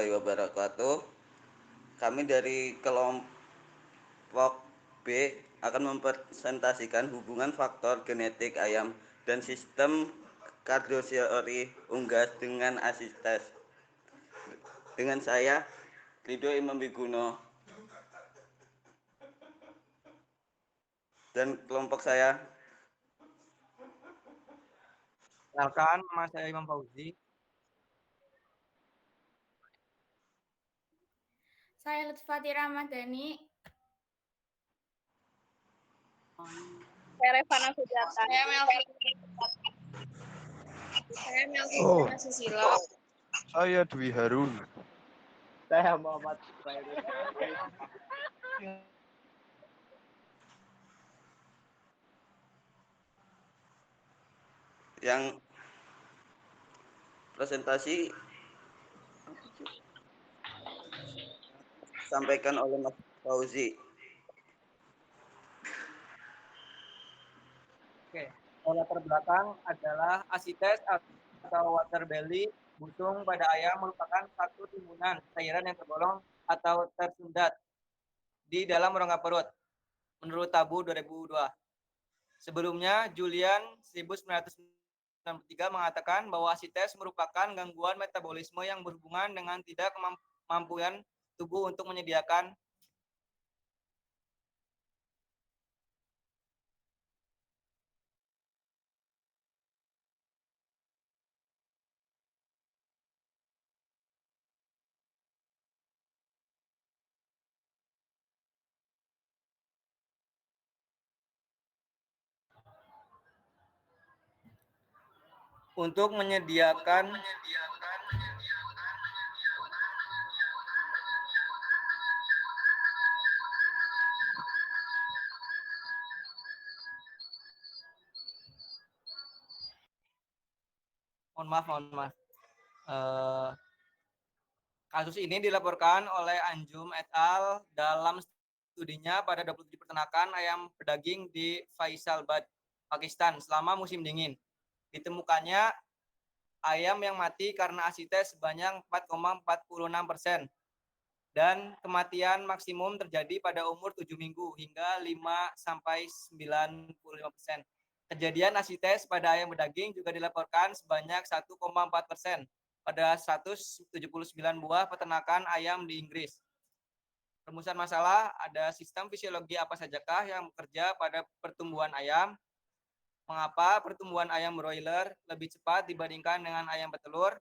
warahmatullahi wabarakatuh. Kami dari kelompok B akan mempresentasikan hubungan faktor genetik ayam dan sistem kardioteori unggas dengan asites. Dengan saya, Rido Imam Biguno, dan kelompok saya. Kenalkan, nama saya Imam Fauzi. Saya Lutfati Ramadhani. Saya Revana Sujata. Saya Melvi. Saya Melvi Oh. Susilo. Saya Dwi Harun. Saya Muhammad Khairul. Yang presentasi sampaikan oleh Mas Fauzi. Oke, latar belakang adalah asites atau water belly busung pada ayam merupakan satu timbunan cairan yang tergolong atau tersendat di dalam rongga perut menurut Tabu 2002. Sebelumnya, Julian 1993 mengatakan bahwa asites merupakan gangguan metabolisme yang berhubungan dengan tidak kemampuan tubuh untuk menyediakan untuk menyediakan mohon maaf. Kasus ini dilaporkan oleh Anjum et al. Dalam studinya pada 27 peternakan ayam berdaging di Faisalabad, Pakistan selama musim dingin. Ditemukannya ayam yang mati karena asites sebanyak 4,46% dan kematian maksimum terjadi pada umur 7 minggu hingga 5-95%. Kejadian asites pada ayam berdaging juga dilaporkan sebanyak 1,4% pada 179 buah peternakan ayam di Inggris. Rumusan masalah, ada sistem fisiologi apa sajakah yang bekerja pada pertumbuhan ayam? Mengapa pertumbuhan ayam broiler lebih cepat dibandingkan dengan ayam petelur?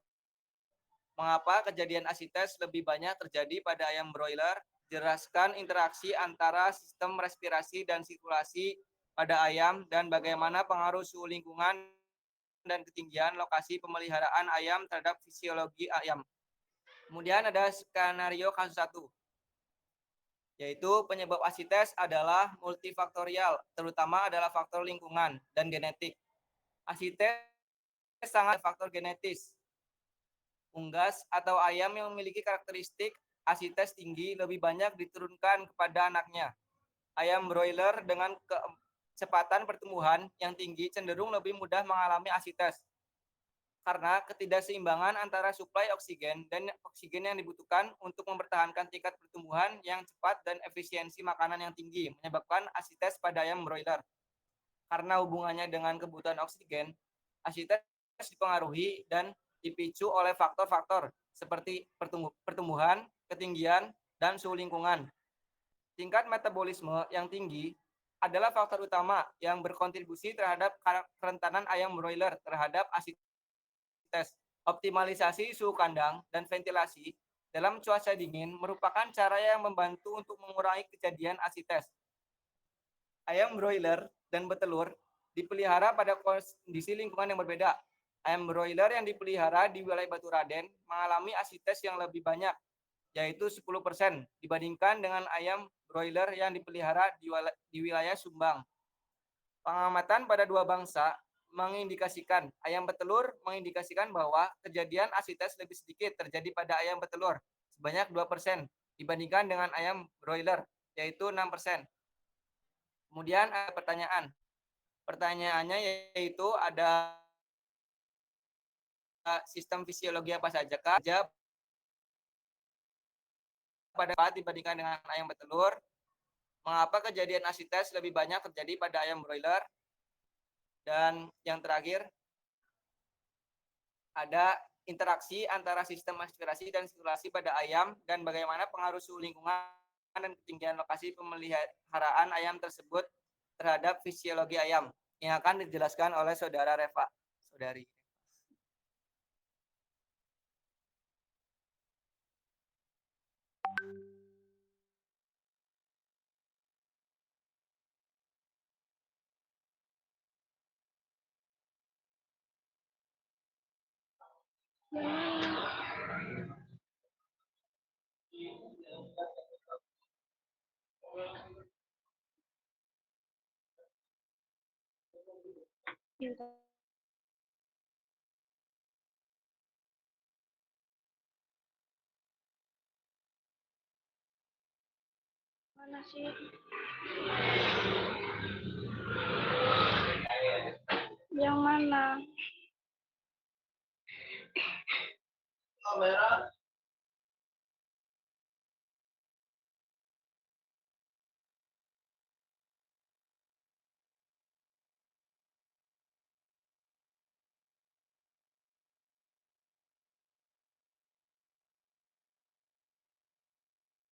Mengapa kejadian asites lebih banyak terjadi pada ayam broiler? Jelaskan interaksi antara sistem respirasi dan sirkulasi pada ayam dan bagaimana pengaruh suhu lingkungan dan ketinggian lokasi pemeliharaan ayam terhadap fisiologi ayam. Kemudian ada skenario kasus 1, yaitu penyebab asites adalah multifaktorial, terutama adalah faktor lingkungan dan genetik. Asites sangat faktor genetis. Unggas atau ayam yang memiliki karakteristik asites tinggi lebih banyak diturunkan kepada anaknya. Ayam broiler dengan kecepatan pertumbuhan yang tinggi cenderung lebih mudah mengalami asites karena ketidakseimbangan antara suplai oksigen dan oksigen yang dibutuhkan untuk mempertahankan tingkat pertumbuhan yang cepat dan efisiensi makanan yang tinggi menyebabkan asites pada ayam broiler. Karena hubungannya dengan kebutuhan oksigen, asites dipengaruhi dan dipicu oleh faktor-faktor seperti pertumbuhan, ketinggian, dan suhu lingkungan. Tingkat metabolisme yang tinggi adalah faktor utama yang berkontribusi terhadap kerentanan ayam broiler terhadap asites. Optimalisasi suhu kandang dan ventilasi dalam cuaca dingin merupakan cara yang membantu untuk mengurangi kejadian asites. Ayam broiler dan betelur dipelihara pada kondisi lingkungan yang berbeda. Ayam broiler yang dipelihara di wilayah Batu Raden mengalami asites yang lebih banyak, yaitu 10% dibandingkan dengan ayam broiler yang dipelihara di wilayah Sumbang. Pengamatan pada dua bangsa mengindikasikan ayam petelur mengindikasikan bahwa kejadian asites lebih sedikit terjadi pada ayam petelur sebanyak 2% dibandingkan dengan ayam broiler, yaitu 6%. Kemudian ada pertanyaan. Pertanyaannya yaitu ada sistem fisiologi apa saja? pada dibandingkan dengan ayam betelur? Mengapa kejadian asites lebih banyak terjadi pada ayam broiler? Dan yang terakhir, ada interaksi antara sistem aspirasi dan sirkulasi pada ayam dan bagaimana pengaruh suhu lingkungan dan ketinggian lokasi pemeliharaan ayam tersebut terhadap fisiologi ayam yang akan dijelaskan oleh saudara Reva. Saudari. Mana sih? Yang mana?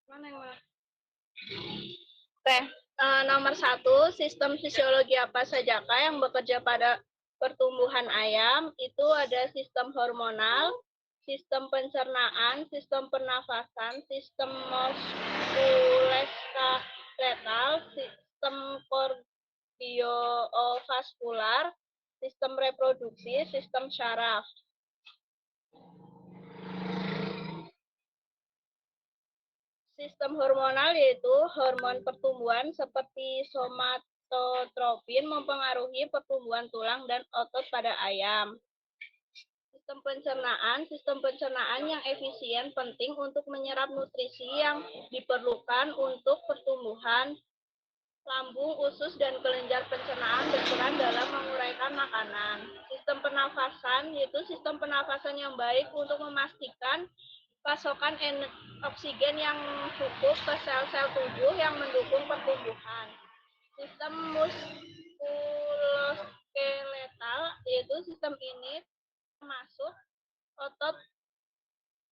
Mana yang mana? Oke, nomor 1, sistem fisiologi apa sajakah yang bekerja pada pertumbuhan ayam? Itu ada sistem hormonal, sistem pencernaan, sistem pernafasan, sistem muskuloskeletal, sistem kardiovaskular, sistem reproduksi, sistem syaraf. Sistem hormonal yaitu hormon pertumbuhan seperti somatotropin mempengaruhi pertumbuhan tulang dan otot pada ayam. Sistem pencernaan yang efisien penting untuk menyerap nutrisi yang diperlukan untuk pertumbuhan. Lambung, usus, dan kelenjar pencernaan berperan dalam menguraikan makanan. Sistem pernafasan yaitu sistem pernafasan yang baik untuk memastikan pasokan oksigen yang cukup ke sel-sel tubuh yang mendukung pertumbuhan. Sistem muskuloskeletal yaitu sistem ini termasuk otot,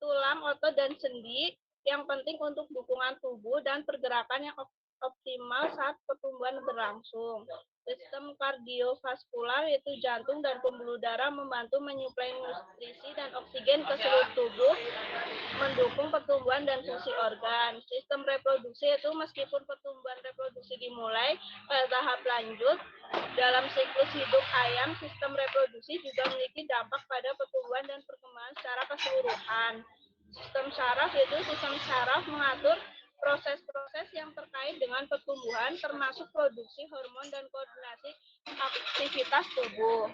tulang, otot, dan sendi yang penting untuk dukungan tubuh dan pergerakan yang optimal saat pertumbuhan berlangsung. Sistem kardiovaskular yaitu jantung dan pembuluh darah membantu menyuplai nutrisi dan oksigen ke seluruh tubuh, mendukung pertumbuhan dan fungsi organ. Sistem reproduksi itu meskipun pertumbuhan reproduksi dimulai pada tahap lanjut dalam siklus hidup ayam, sistem reproduksi juga memiliki dampak pada pertumbuhan dan perkembangan secara keseluruhan. Sistem saraf yaitu sistem saraf mengatur proses-proses yang terkait dengan pertumbuhan termasuk produksi hormon dan koordinasi aktivitas tubuh.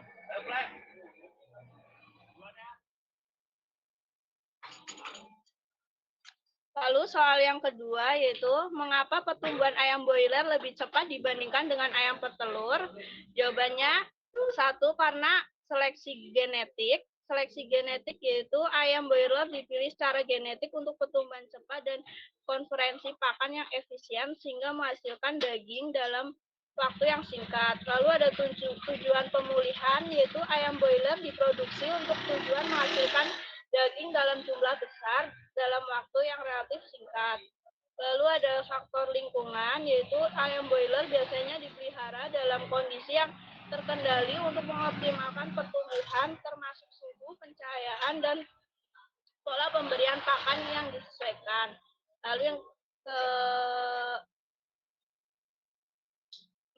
Lalu soal yang kedua yaitu mengapa pertumbuhan ayam broiler lebih cepat dibandingkan dengan ayam petelur? Jawabannya 1, karena seleksi genetik. Seleksi genetik yaitu ayam broiler dipilih secara genetik untuk pertumbuhan cepat dan konferensi pakan yang efisien sehingga menghasilkan daging dalam waktu yang singkat. Lalu ada tujuan pemulihan yaitu ayam broiler diproduksi untuk tujuan menghasilkan daging dalam jumlah besar dalam waktu yang relatif singkat. Lalu ada faktor lingkungan, yaitu ayam broiler biasanya dipelihara dalam kondisi yang terkendali untuk mengoptimalkan pertumbuhan, termasuk suhu, pencahayaan, dan pola pemberian pakan yang disesuaikan. Lalu yang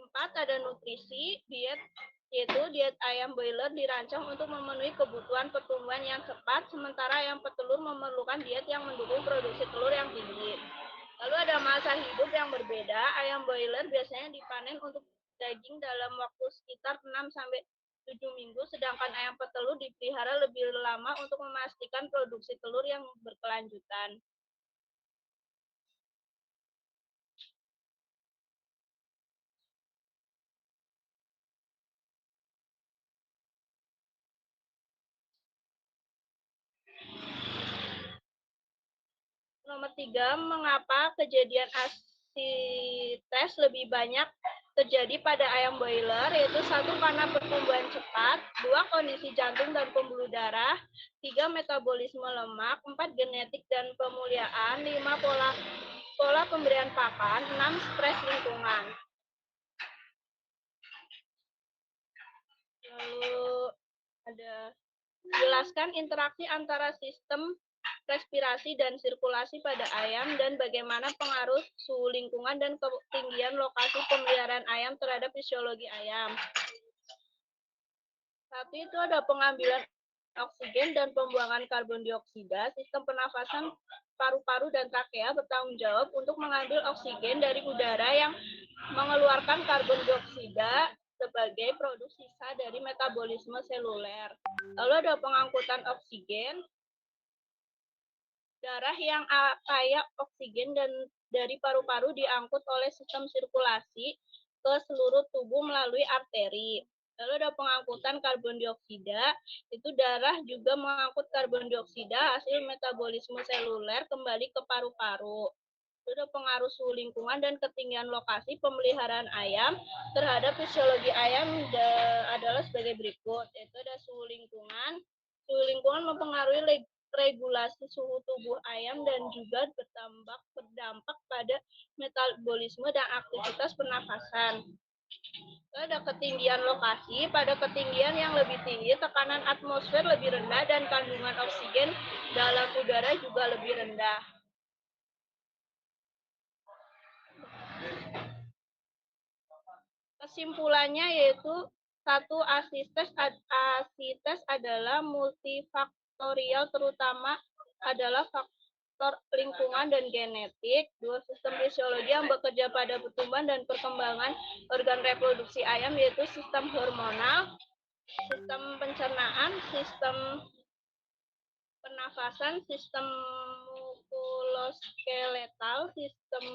keempat ada nutrisi, diet, yaitu diet ayam broiler dirancang untuk memenuhi kebutuhan pertumbuhan yang cepat, sementara ayam petelur memerlukan diet yang mendukung produksi telur yang tinggi. Lalu ada masa hidup yang berbeda, ayam broiler biasanya dipanen untuk daging dalam waktu sekitar 6-7 minggu, sedangkan ayam petelur dipelihara lebih lama untuk memastikan produksi telur yang berkelanjutan. Nomor 3, mengapa kejadian asites lebih banyak terjadi pada ayam broiler, yaitu 1, karena pertumbuhan cepat, 2, kondisi jantung dan pembuluh darah, 3, metabolisme lemak, 4, genetik dan pemuliaan, 5, pola pemberian pakan, 6, stres lingkungan. Lalu ada jelaskan interaksi antara sistem respirasi dan sirkulasi pada ayam dan bagaimana pengaruh suhu lingkungan dan ketinggian lokasi pemeliharaan ayam terhadap fisiologi ayam. Satu itu ada pengambilan oksigen dan pembuangan karbon dioksida. Sistem pernafasan paru-paru dan trakea bertanggung jawab untuk mengambil oksigen dari udara yang mengeluarkan karbon dioksida sebagai produk sisa dari metabolisme seluler. Lalu ada pengangkutan oksigen. Darah yang kaya oksigen dan dari paru-paru diangkut oleh sistem sirkulasi ke seluruh tubuh melalui arteri. Lalu ada pengangkutan karbon dioksida, itu darah juga mengangkut karbon dioksida hasil metabolisme seluler kembali ke paru-paru. Itu ada pengaruh suhu lingkungan dan ketinggian lokasi pemeliharaan ayam terhadap fisiologi ayam adalah sebagai berikut. Yaitu ada suhu lingkungan. Suhu lingkungan mempengaruhi regulasi suhu tubuh ayam dan juga berdampak pada metabolisme dan aktivitas pernafasan. Ada ketinggian lokasi. Pada ketinggian yang lebih tinggi, tekanan atmosfer lebih rendah dan kandungan oksigen dalam udara juga lebih rendah. Kesimpulannya yaitu 1, asites adalah multifaktorial, terutama adalah faktor lingkungan dan genetik. 2, sistem fisiologi yang bekerja pada pertumbuhan dan perkembangan organ reproduksi ayam yaitu sistem hormonal, sistem pencernaan, sistem pernafasan, sistem muskuloskeletal, sistem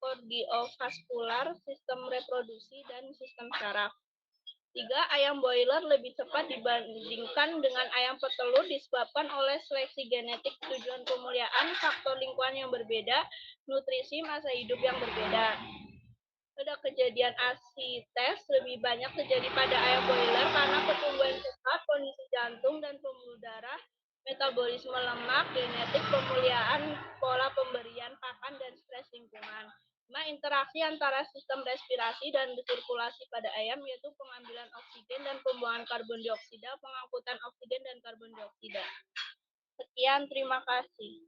kardiovaskular, sistem reproduksi, dan sistem saraf. 3, ayam broiler lebih cepat dibandingkan dengan ayam petelur disebabkan oleh seleksi genetik, tujuan pemuliaan, faktor lingkungan yang berbeda, nutrisi, masa hidup yang berbeda. Pada kejadian asites lebih banyak terjadi pada ayam broiler karena pertumbuhan cepat, kondisi jantung dan pembuluh darah, metabolisme lemak, genetik, pemuliaan, pola pemberian pakan, dan stres lingkungan. 5, interaksi antara sistem respirasi dan sirkulasi pada ayam yaitu pengambilan oksigen dan pembuangan karbon dioksida, pengangkutan oksigen dan karbon dioksida. Sekian, terima kasih.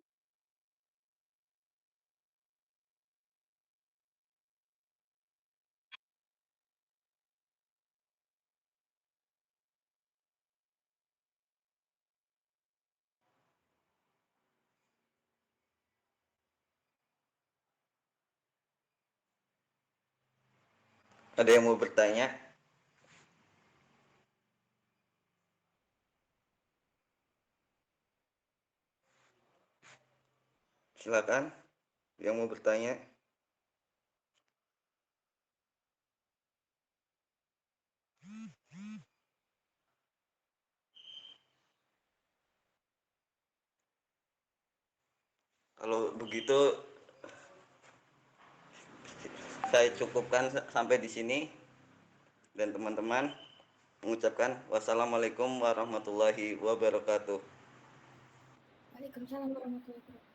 Ada yang mau bertanya? Silakan, yang mau bertanya. Kalau begitu, saya cukupkan sampai di sini. Dan teman-teman mengucapkan wassalamualaikum warahmatullahi wabarakatuh. Waalaikumsalam warahmatullahi wabarakatuh.